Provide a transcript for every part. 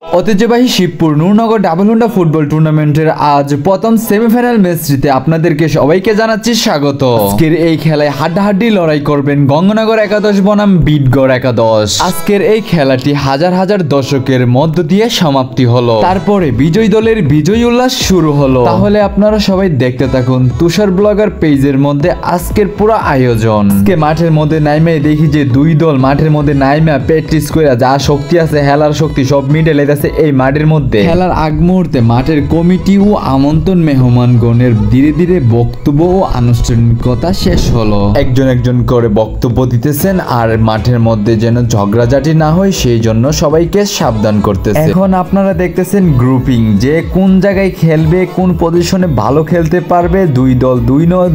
ঐতিহ্যবাহী Shibpur Nurnagar double Honda football টুর্নামেন্টের আজ প্রথম সেমিফাইনাল ম্যাচটিতে আপনাদেরকে সবাইকে জানাচ্ছি স্বাগত। আজকের এই খেলায় হাড্ডাহাড্ডি লড়াই করবেন গঙ্গনগর একাদশ বনাম বিটগড় একাদশ। আজকের এই খেলাটি হাজার হাজার দর্শকের মধ্য দিয়ে সমাপ্তি হলো, তারপরে বিজয়ী দলের বিজয় উল্লাস শুরু হলো। তাহলে আপনারা সবাই দেখতে থাকুন তুষার ব্লগার পেজের মধ্যে আজকের পুরো আয়োজন। আজকে মাঠের মধ্যে নাইমে দেখি যে দুই দল মাঠের মধ্যে নাইমা প্র্যাকটিস করে যা শক্তি আছে হেলার শক্তি সব মিডে লেগেছে এই মাঠের মধ্যে। খেলার আগ মুহূর্তে মাঠের কমিটি ও আমন্ত্রণ মেহমানগণের ধীরে ধীরে বক্তব্য ও আনুষ্ঠানিকতা শেষ হলো। একজন একজন করে বক্তব্য দিতেছেন আর মাঠের মধ্যে যেন ঝগড়াঝাটি না হয় সেই জন্য সবাইকে সাবধান করতেছে। এখন আপনারা দেখতেছেন গ্রুপিং, যে কোন জায়গায় খেলবে, কোন পজিশনে ভালো খেলতে পারবে,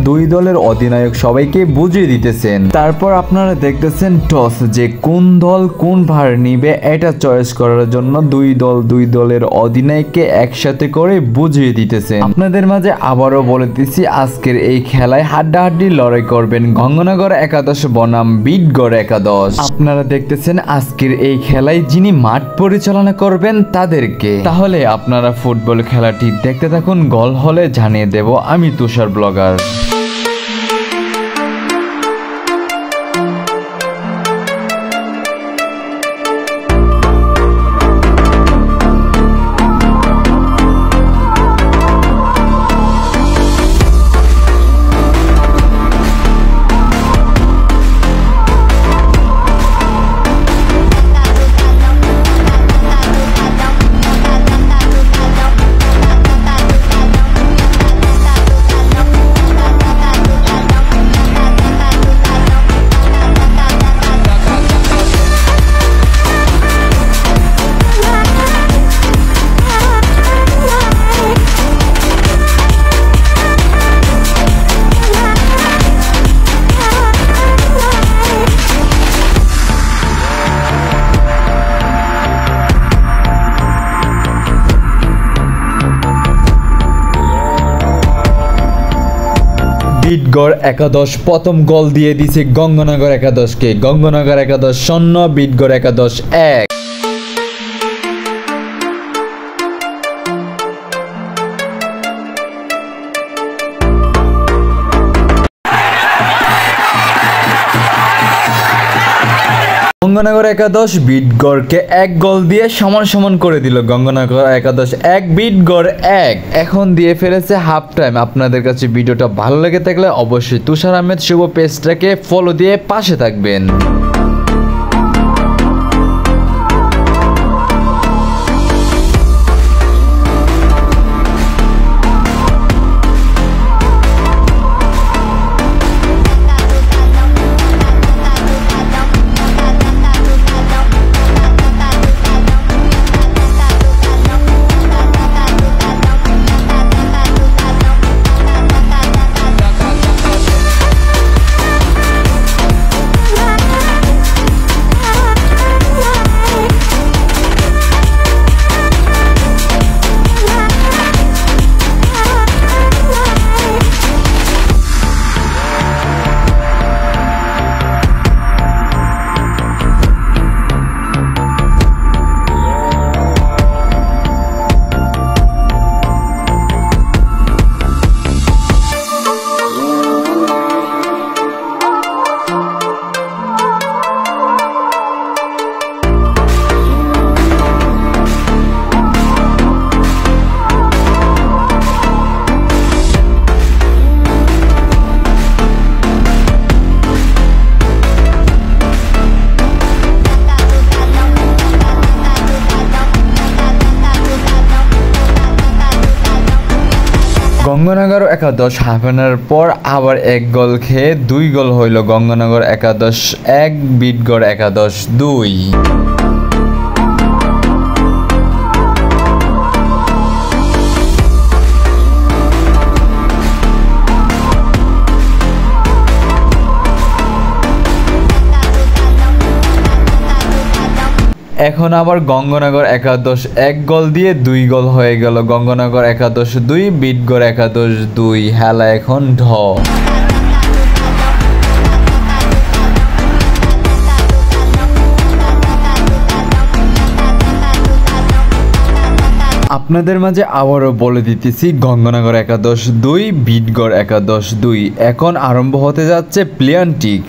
দুই দলের অধিনায়ক সবাইকে বুঝিয়ে দিতেছেন। তারপর আপনারা দেখতেছেন টস, যে কোন দল কোন ভার নিবে এটা চয়েস করার জন্য দুই দলের অধিনায়ককে একসাথে করে বুঝিয়ে দিতেছেন। আপনাদের মাঝে আবারও বলে দিচ্ছি, আজকের এই খেলায় হাড্ডাহাড্ডি লড়াই করবেন গঙ্গনগর একাদশ বনাম বিটগড় একাদশ। আপনারা দেখতেছেন আজকের এই খেলায় যিনি মাঠ পরিচালনা করবেন তাদেরকে। তাহলে আপনারা ফুটবল খেলাটি দেখতে থাকুন, গোল হলে জানিয়ে দেব আমি তুষার ব্লগার। বিটগড় একাদশ প্রথম গোল দিয়ে দিছে গঙ্গনগর একাদশকে। গঙ্গনগর একাদশ 0, বিটগড় একাদশ 1। গঙ্গনগর একাদশ বিটগড়কে 1 গোল দিয়ে সমান করে দিল। গঙ্গনগর একাদশ 1, বিটগড় 1। এখন দিয়ে ফেলেছে হাফ টাইম। আপনাদের কাছে ভিডিওটা ভালো লেগে থাকলে অবশ্যই তুষার আহমেদ শুভ পেজটাকে ফলো দিয়ে পাশে থাকবেন। গঙ্গনগর একাদশ হাফ অ্যান আওয়ার পর আবার 1 গোল খেয়ে 2 গোল হইল। গঙ্গনগর একাদশ 1, বিটগড় একাদশ 2। এখন আবার গঙ্গনগর একাদশ 1 গোল দিয়ে 2 গোল হয়ে গেল। গঙ্গনগর একাদশ 2, বিটগড় একাদশ 2। খেলা এখন ঢ। আপনাদের মাঝে আবারও বলে দিতেছি, গঙ্গানগর একাদশ 2, বিটগড় একাদশ 2। এখন আরম্ভ হতে যাচ্ছে প্লেয়ার টিক।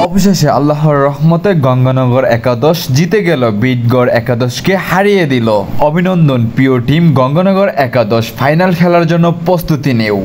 অবশেষে আল্লাহর রহমতে গঙ্গানগর একাদশ জিতে গেল, বিটগড় একাদশকে হারিয়ে দিল। অভিনন্দন প্রিয় টিম গঙ্গানগর একাদশ, ফাইনাল খেলার জন্য প্রস্তুতি নেও।